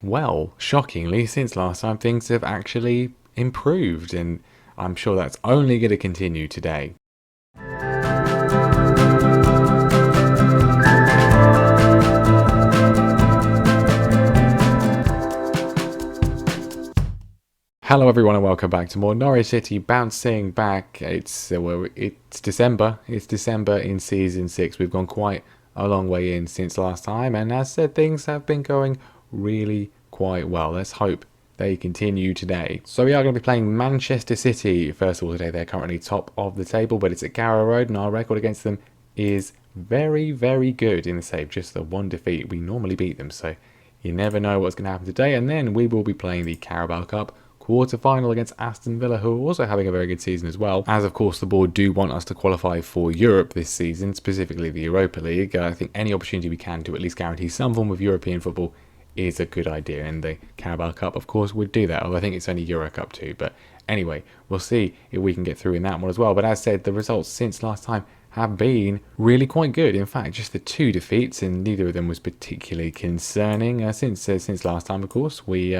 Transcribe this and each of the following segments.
Well, shockingly, since last time things have actually improved, and I'm sure that's only going to continue today. Hello everyone and welcome back to more Norwich City bouncing back. It's December. It's December in season 6. We've gone quite a long way in since last time, and as said, things have been going really quite well. Let's hope they continue today. So we are going to be playing Manchester City first of all today. They're currently top of the table, but it's at Carrow Road, and our record against them is very, very good in the save. Just the one defeat. We normally beat them, so you never know what's going to happen today. And then we will be playing the Carabao Cup quarter-final against Aston Villa, who are also having a very good season as well. As of course the board do want us to qualify for Europe this season, specifically the Europa League. I think any opportunity we can to at least guarantee some form of European football is a good idea, and the Carabao Cup of course would do that, although I think it's only Euro Cup too. But anyway, we'll see if we can get through in that one as well. But as said, the results since last time have been really quite good. In fact, just the 2 defeats, and neither of them was particularly concerning. Since last time, of course, we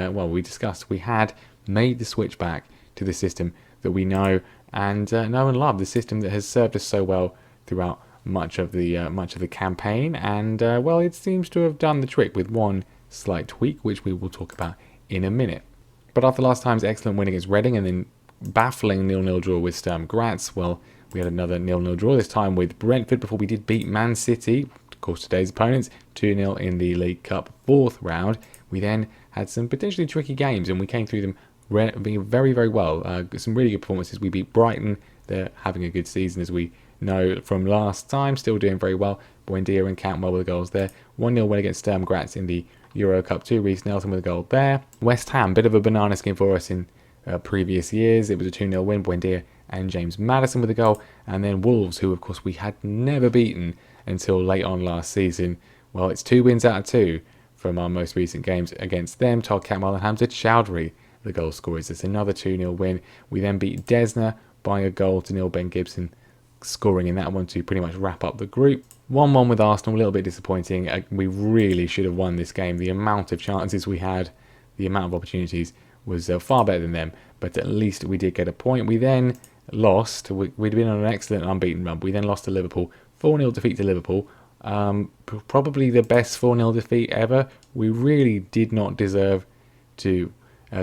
discussed we had made the switch back to the system that we know and love, the system that has served us so well throughout much of the campaign, and it seems to have done the trick with one slight tweak, which we will talk about in a minute. But after last time's excellent win against Reading and then baffling 0-0 draw with Sturm Graz, we had another 0-0 draw, this time with Brentford, before we did beat Man City, of course today's opponents, 2-0 in the League Cup 4th round. We then had some potentially tricky games and we came through them being very, very well. Some really good performances. We beat Brighton. They're having a good season, as we know from last time. Still doing very well. Buendia and Cantwell with the goals there. 1-0 win against Sturm Graz in the Euro Cup 2. Reece Nelson with a goal there. West Ham, bit of a banana skin for us in previous years. It was a 2-0 win. Buendia and James Maddison with a goal. And then Wolves, who of course we had never beaten until late on last season. Well, it's 2 wins out of 2 from our most recent games against them. Todd Cantwell and Hamza Chowdhury, the goal scorers. It's another 2-0 win. We then beat Desna by a goal to nil. Ben Gibson scoring in that one to pretty much wrap up the group. 1-1 with Arsenal, a little bit disappointing. We really should have won this game. The amount of chances we had, the amount of opportunities was far better than them, but at least we did get a point. We then lost. We'd been on an excellent unbeaten run. We then lost to Liverpool. 4-0 defeat to Liverpool. Probably the best 4-0 defeat ever. We really did not deserve to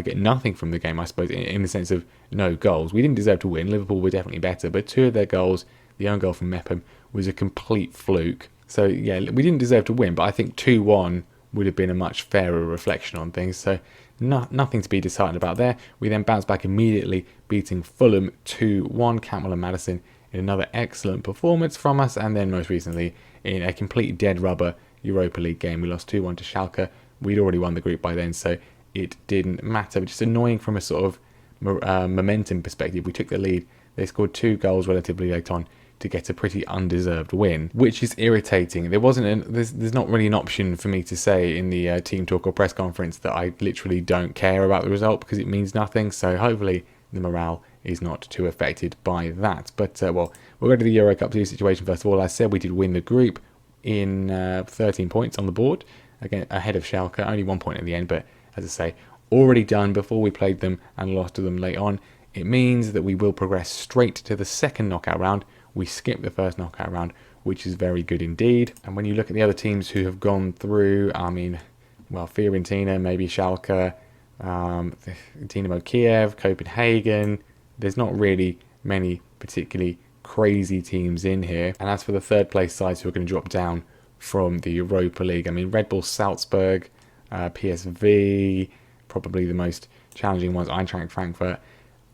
get nothing from the game, I suppose, in the sense of no goals. We didn't deserve to win. Liverpool were definitely better, but 2 of their goals, the own goal from Mepham was a complete fluke. So yeah, we didn't deserve to win, but I think 2-1 would have been a much fairer reflection on things. So nothing to be disheartened about there. We then bounced back immediately, beating Fulham 2-1. Cantwell and Maddison in another excellent performance from us, and then most recently in a complete dead rubber Europa League game, we lost 2-1 to Schalke. We'd already won the group by then, so it didn't matter. But just annoying from a sort of momentum perspective. We took the lead. They scored 2 goals relatively late on to get a pretty undeserved win, which is irritating. There's not really an option for me to say in the team talk or press conference that I literally don't care about the result, because it means nothing. So hopefully the morale is not too affected by that. But we'll go to the Euro Cup 2 situation first of all. I said we did win the group in 13 points on the board, again ahead of Schalke. Only 1 point at the end, but as I say, already done before we played them and lost to them late on. It means that we will progress straight to the second knockout round. We skipped the first knockout round, which is very good indeed. And when you look at the other teams who have gone through, Fiorentina, maybe Schalke, Dynamo Kiev, Copenhagen, there's not really many particularly crazy teams in here. And as for the third place sides who are going to drop down from the Europa League, Red Bull Salzburg, PSV, probably the most challenging ones, Eintracht Frankfurt.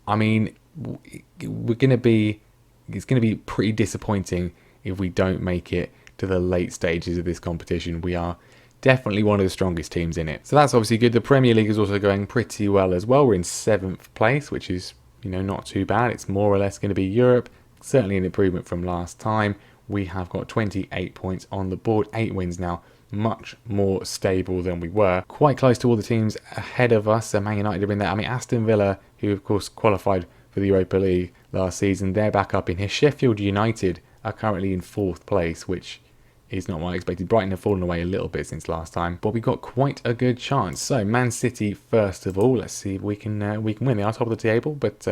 It's going to be pretty disappointing if we don't make it to the late stages of this competition. We are definitely one of the strongest teams in it. So that's obviously good. The Premier League is also going pretty well as well. We're in 7th place, which is, not too bad. It's more or less going to be Europe. Certainly an improvement from last time. We have got 28 points on the board, 8 wins now. Much more stable than we were. Quite close to all the teams ahead of us. So Man United are in there. Aston Villa, who of course qualified for the Europa League last season, they're back up in here. Sheffield United are currently in 4th place, which is not what I expected. Brighton have fallen away a little bit since last time, but we got quite a good chance. So Man City first of all. Let's see if we can win. They are top of the table, but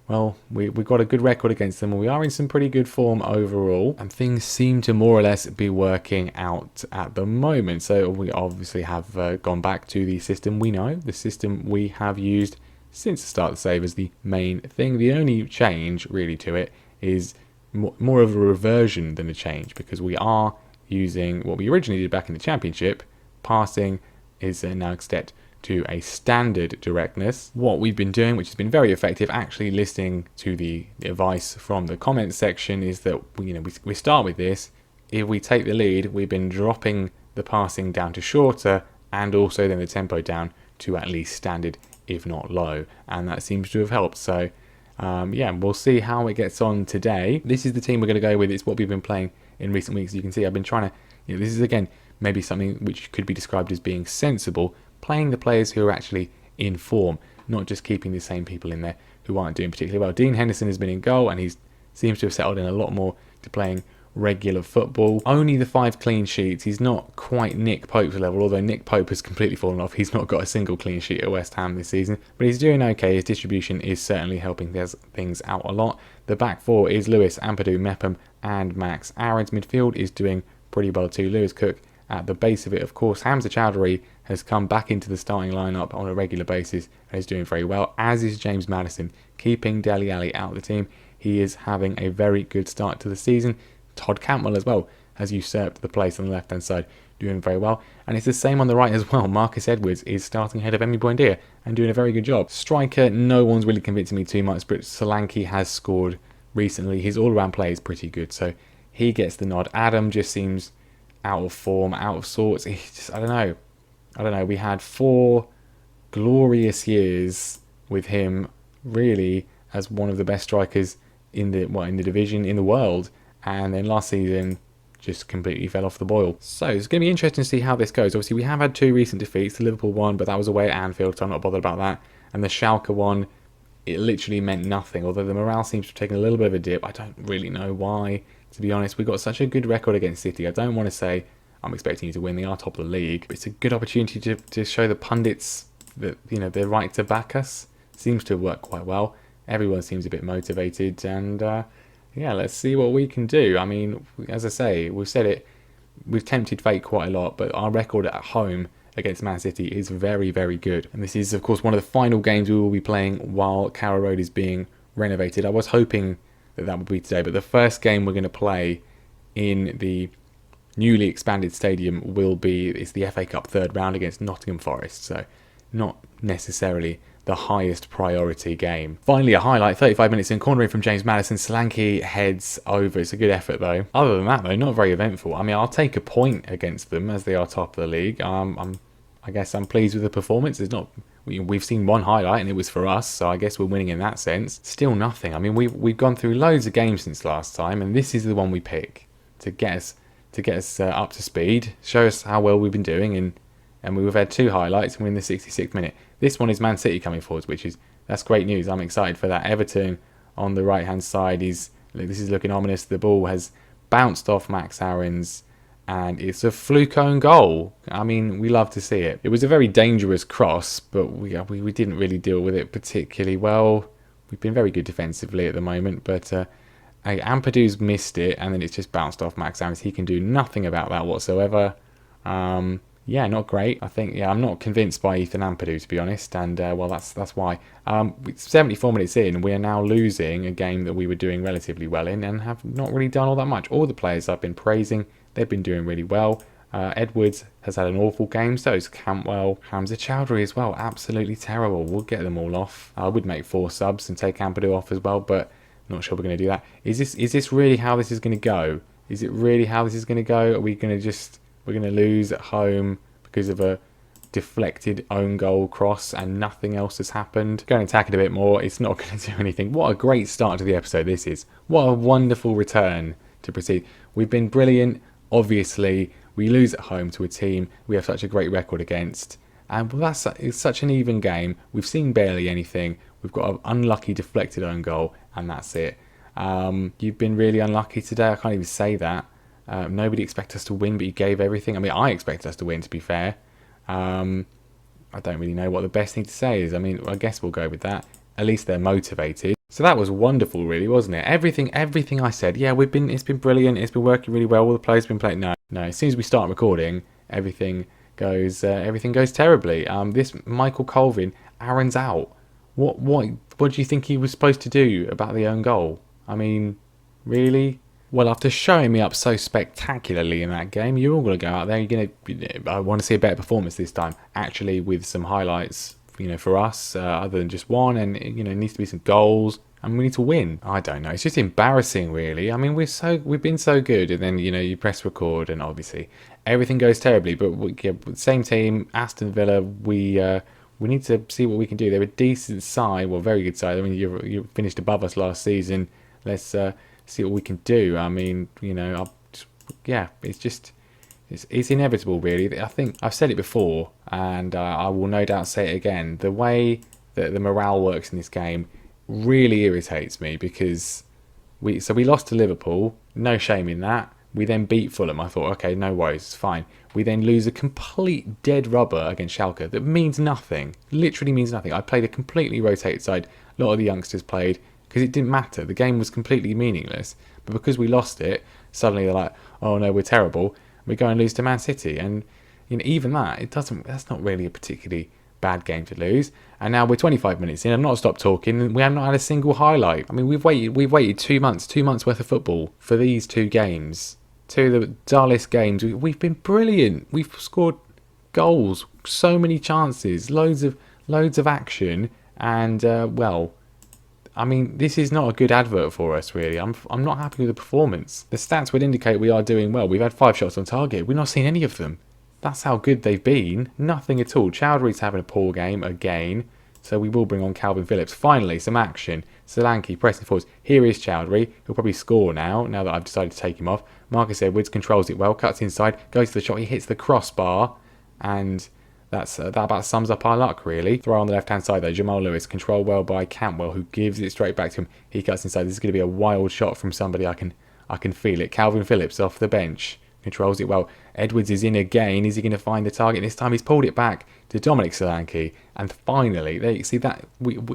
well, we've got a good record against them, and we are in some pretty good form overall, and things seem to more or less be working out at the moment. So we obviously have gone back to the system we know, the system we have used since the start of the save as the main thing. The only change really to it is more of a reversion than a change, because we are using what we originally did back in the Championship. Passing is now set to a standard directness. What we've been doing, which has been very effective, actually listening to the advice from the comments section, is that we start with this. If we take the lead, we've been dropping the passing down to shorter, and also then the tempo down to at least standard, if not low, and that seems to have helped. So yeah, we'll see how it gets on today. This is the team we're going to go with. It's what we've been playing in recent weeks. You can see I've been trying to, this is again maybe something which could be described as being sensible, playing the players who are actually in form, not just keeping the same people in there who aren't doing particularly well. Dean Henderson has been in goal, and he seems to have settled in a lot more to playing regular football. Only the 5 clean sheets. He's not quite Nick Pope's level, although Nick Pope has completely fallen off. He's not got a single clean sheet at West Ham this season, but he's doing okay. His distribution is certainly helping things out a lot. The back 4 is Lewis, Ampadu, Mepham and Max Aarons. Midfield is doing pretty well too. Lewis Cook at the base of it. Of course, Hamza Chowdhury has come back into the starting lineup on a regular basis and is doing very well, as is James Maddison, keeping Dele Alli out of the team. He is having a very good start to the season. Todd Cantwell as well has usurped the place on the left hand side, doing very well, and it's the same on the right as well. Marcus Edwards is starting ahead of Emi Buendia and doing a very good job. Striker, no one's really convincing me too much, but Solanke has scored recently. His all-round play is pretty good, so he gets the nod. Adam just seems out of form, out of sorts. I don't know. We had 4 glorious years with him, really, as one of the best strikers in the division, in the world, and then last season just completely fell off the boil. So it's going to be interesting to see how this goes. Obviously, we have had 2 recent defeats. The Liverpool one, but that was away at Anfield, so I'm not bothered about that. And the Schalke one, it literally meant nothing, although the morale seems to have taken a little bit of a dip. I don't really know why, to be honest. We've got such a good record against City. I don't want to say I'm expecting you to win. They are top of the league. But it's a good opportunity to show the pundits that, they're right to back us. Seems to have worked quite well. Everyone seems a bit motivated, and yeah, let's see what we can do. I mean, as I say, we've said it, we've tempted fate quite a lot, but our record at home against Man City is very, very good. And this is, of course, one of the final games we will be playing while Carrow Road is being renovated. I was hoping that would be today, but the first game we're going to play in the newly expanded stadium it's the FA Cup third round against Nottingham Forest, so not necessarily the highest priority game. Finally, a highlight, 35 minutes in, cornering from James Maddison. Solanke heads over. It's a good effort though. Other than that though, not very eventful. I mean, I'll take a point against them as they are top of the league. I guess I'm pleased with the performance. We've seen one highlight and it was for us, so I guess we're winning in that sense. Still nothing. I mean, we've gone through loads of games since last time, and this is the one we pick to get us up to speed, show us how well we've been doing, and we've had 2 highlights, and we're in the 66th minute. This one is Man City coming forwards, that's great news. I'm excited for that. Everton on the right hand side this is looking ominous. The ball has bounced off Max Aarons, and it's a fluke own goal. I mean, we love to see it. It was a very dangerous cross, but we didn't really deal with it particularly well. We've been very good defensively at the moment, but Ampadu's missed it, and then it's just bounced off Max Aarons. He can do nothing about that whatsoever. Yeah, not great. I think, I'm not convinced by Ethan Ampadu, to be honest, and well, that's why. 74 minutes in, we are now losing a game that we were doing relatively well in and have not really done all that much. All the players I've been praising, they've been doing really well. Edwards has had an awful game, so is Cantwell. Hamza Chowdhury as well, absolutely terrible. We'll get them all off. I would make 4 subs and take Ampadu off as well, but not sure we're going to do that. Is this really how this is going to go? Is it really how this is going to go? Are we going to we're going to lose at home because of a deflected own goal cross and nothing else has happened? Go and attack it a bit more. It's not going to do anything. What a great start to the episode this is. What a wonderful return to proceed. We've been brilliant. Obviously, we lose at home to a team we have such a great record against. And well, it's such an even game. We've seen barely anything. We've got an unlucky deflected own goal, and that's it. You've been really unlucky today. I can't even say that. Nobody expected us to win, but you gave everything. I mean, I expected us to win, to be fair. I don't really know what the best thing to say is. I mean, I guess we'll go with that. At least they're motivated. So that was wonderful, really, wasn't it? Everything I said, yeah, it's been brilliant. It's been working really well. All the players have been playing. No. As soon as we start recording, everything goes terribly. This Michael Colvin, Aaron's out. What do you think he was supposed to do about the own goal? I mean, really? Well, after showing me up so spectacularly in that game, you're all going to go out there. I want to see a better performance this time, actually, with some highlights, for us, other than just one. And it needs to be some goals, and we need to win. I don't know. It's just embarrassing, really. I mean, we've been so good, and then you press record, and obviously everything goes terribly. But same team, Aston Villa. We need to see what we can do. They're a decent side, well, very good side. I mean, you finished above us last season. Let's see what we can do. I mean, it's inevitable, really. I think I've said it before, and I will no doubt say it again. The way that the morale works in this game really irritates me, because we lost to Liverpool. No shame in that. We then beat Fulham. I thought, okay, no worries, it's fine. We then lose a complete dead rubber against Schalke that means nothing. Literally means nothing. I played a completely rotated side. A lot of the youngsters played, because it didn't matter. The game was completely meaningless. But because we lost it, suddenly they're like, oh no, we're terrible. We go and lose to Man City. And even that, that's not really a particularly bad game to lose. And now we're 25 minutes in. I've not stopped talking, and we have not had a single highlight. I mean, we've waited 2 months worth of football for these two games. Two of the dullest games. We've been brilliant. We've scored goals, so many chances, loads of action, and I mean, this is not a good advert for us, really. I'm not happy with the performance. The stats would indicate we are doing well. We've had 5 shots on target. We've not seen any of them. That's how good they've been. Nothing at all. Chowdhury's having a poor game again. So we will bring on Calvin Phillips. Finally, some action. Solanke pressing forwards. Here is Chowdhury. He'll probably score now that I've decided to take him off. Marcus Edwards controls it well. Cuts inside. Goes to the shot. He hits the crossbar. And that about sums up our luck, really. Throw on the left-hand side, though. Jamal Lewis. Control well by Cantwell, who gives it straight back to him. He cuts inside. This is going to be a wild shot from somebody. I can feel it. Calvin Phillips off the bench. Controls it well. Edwards is in again. Is he going to find the target? This time he's pulled it back to Dominic Solanke. And finally, they see that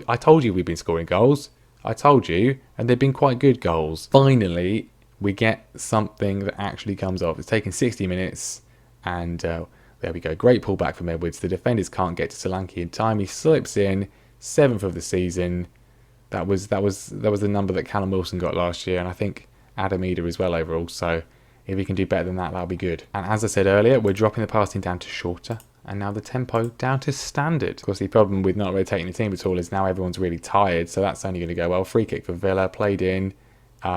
I told you we've been scoring goals. I told you, and they've been quite good goals. Finally, we get something that actually comes off. It's taken 60 minutes, and there we go. Great pullback from Edwards. The defenders can't get to Solanke in time. He slips in, 7th of the season. That was the number that Callum Wilson got last year, and I think Adam Eder as well overall. So if he can do better than that, that'll be good. And as I said earlier, we're dropping the passing down to shorter, and now the tempo down to standard. Of course, the problem with not rotating the team at all is now everyone's really tired, so that's only going to go well. Free kick for Villa, played in.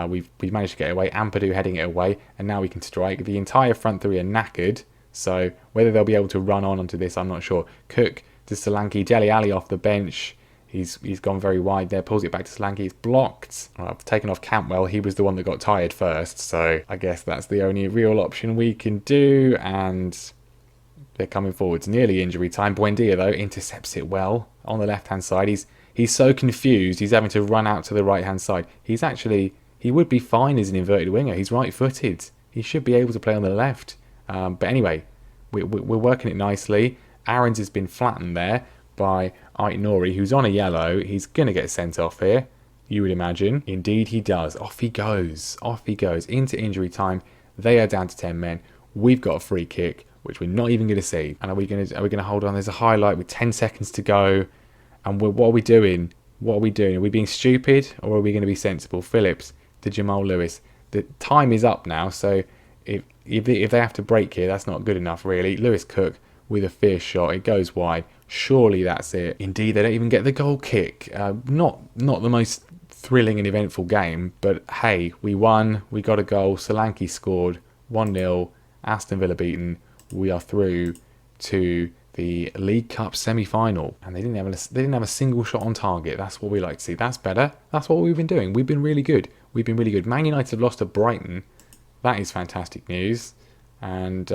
We've managed to get away. Ampadu heading it away, and now we can strike. The entire front three are knackered, so whether they'll be able to run on onto this, I'm not sure. Cook to Solanke, Dele Alli off the bench. He's gone very wide there, pulls it back to Solanke. It's blocked. I've taken off Cantwell. He was the one that got tired first, so I guess that's the only real option we can do, and they're coming forwards. Nearly injury time. Buendia, though, intercepts it well on the left-hand side. He's so confused, he's having to run out to the right-hand side. He would be fine as an inverted winger. He's right-footed. He should be able to play on the left. But anyway, we're working it nicely. Aarons has been flattened there by Ait-Nouri, who's on a yellow. He's going to get sent off here, you would imagine. Indeed he does. Off he goes into injury time. They are down to 10 men. We've got a free kick, which we're not even going to see. And are we going to hold on? There's a highlight with 10 seconds to go. And what are we doing? Are we being stupid, or are we going to be sensible? Phillips to Jamal Lewis. The time is up now, so if they have to break here, that's not good enough, really. Lewis Cook with a fierce shot. It goes wide. Surely that's it. Indeed, they don't even get the goal kick. Not the most thrilling and eventful game, but hey, we won. We got a goal. Solanke scored. 1-0. Aston Villa beaten. We are through to the League Cup semi-final, and they didn't have a single shot on target. That's what we like to see. That's better. That's what we've been doing. We've been really good. Man United have lost to Brighton. That is fantastic news. And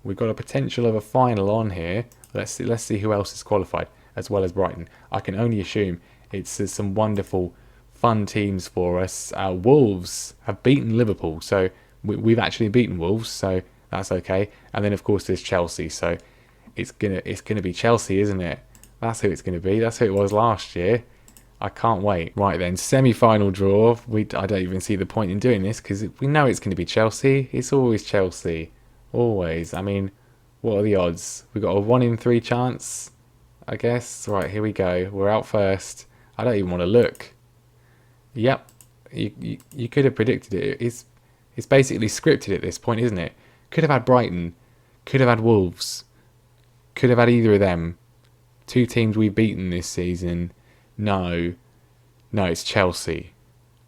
we've got a potential of a final on here. Let's see who else is qualified as well as Brighton. I can only assume it's some wonderful, fun teams for us. Wolves have beaten Liverpool, so we've actually beaten Wolves, so that's okay. And then of course there's Chelsea, so it's gonna be Chelsea, isn't it? That's who it's gonna be. That's who it was last year. I can't wait. Right then, semi-final draw. I don't even see the point in doing this because we know it's going to be Chelsea. It's always Chelsea, always. I mean, what are the odds? We've got a 1 in 3 chance, I guess. Right, here we go. We're out first. I don't even want to look. Yep, you could have predicted it. It's basically scripted at this point, isn't it? Could have had Brighton, could have had Wolves, could have had either of them. 2 teams we've beaten this season. No, it's Chelsea.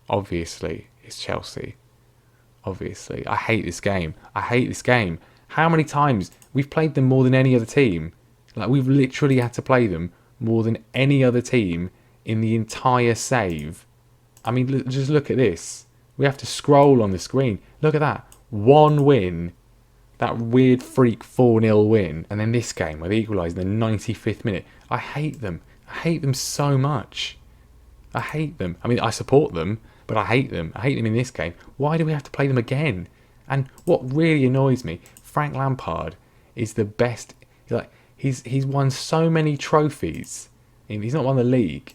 Obviously, it's Chelsea. Obviously. I hate this game. How many times? We've played them more than any other team. Like, we've literally had to play them more than any other team in the entire save. I mean, just look at this. We have to scroll on the screen. Look at that. 1 win. That weird freak 4-0 win. And then this game where they equalised in the 95th minute. I hate them. I hate them so much. I hate them. I mean, I support them, but I hate them. I hate them in this game. Why do we have to play them again? And what really annoys me, Frank Lampard is the best. He's won so many trophies. He's not won the league,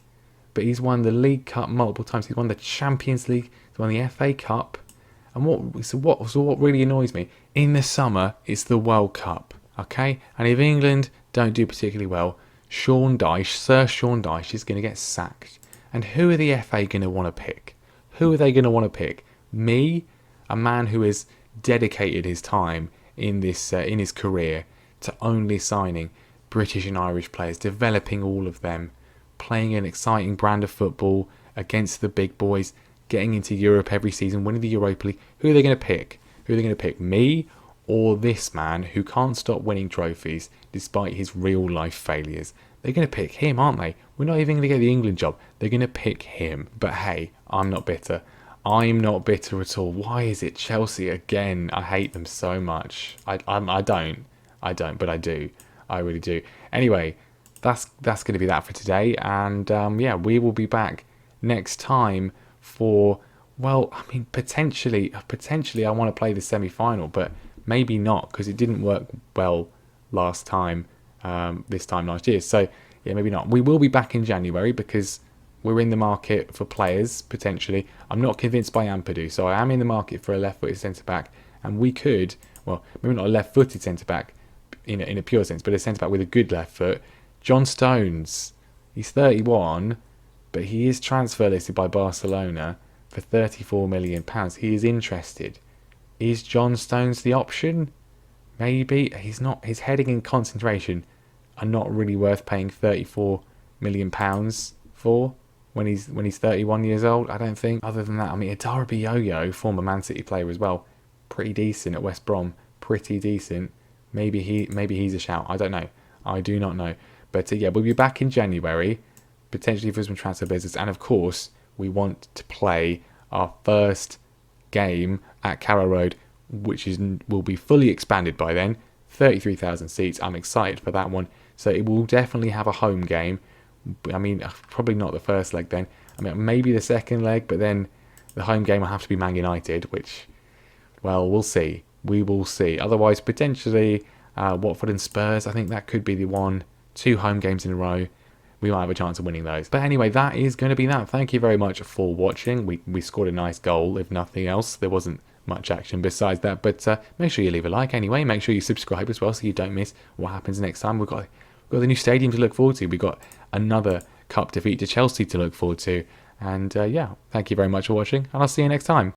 but he's won the League Cup multiple times. He's won the Champions League. He's won the FA Cup. And what really annoys me, in the summer it's the World Cup, okay? And if England don't do particularly well, Sir Sean Dyche is going to get sacked. And who are the FA going to want to pick? Who are they going to want to pick? Me, a man who has dedicated his time in his career to only signing British and Irish players, developing all of them, playing an exciting brand of football against the big boys, getting into Europe every season, winning the Europa League. Who are they going to pick? Me or this man who can't stop winning trophies despite his real life failures? They're going to pick him, aren't they? We're not even going to get the England job. They're going to pick him. But hey, I'm not bitter. I'm not bitter at all. Why is it Chelsea again? I hate them so much. I don't, but I do. I really do. Anyway, that's going to be that for today. And yeah, we will be back next time for, well, I mean, potentially I want to play the semi-final, but maybe not, because it didn't work well last time, this time last year. So yeah, maybe not. We will be back in January because we're in the market for players, potentially. I'm not convinced by Ampadu, so I am in the market for a left-footed centre-back, and we could, well, maybe not a left-footed centre-back in a pure sense, but a centre-back with a good left foot. John Stones, he's 31, but he is transfer listed by Barcelona for £34 million. He is interested. Is John Stones the option? Maybe. He's not. His heading and concentration are not really worth paying £34 million for when he's 31 years old, I don't think. Other than that, I mean, Adara Bioyo, former Man City player as well, pretty decent at West Brom, pretty decent. Maybe he's a shout. I don't know. I do not know. But yeah, we'll be back in January, potentially for some transfer business. And of course, we want to play our first game at Carrow Road, which will be fully expanded by then. 33,000 seats. I'm excited for that one. So it will definitely have a home game. I mean, probably not the first leg then. I mean, maybe the second leg, but then the home game will have to be Man United, which, well, we'll see. We will see. Otherwise, potentially Watford and Spurs. I think that could be the 2 home games in a row. We might have a chance of winning those. But anyway, that is going to be that. Thank you very much for watching. We scored a nice goal, if nothing else. There wasn't much action besides that. But make sure you leave a like anyway. Make sure you subscribe as well so you don't miss what happens next time. We've got the new stadium to look forward to. We've got another cup defeat to Chelsea to look forward to. And yeah, thank you very much for watching. And I'll see you next time.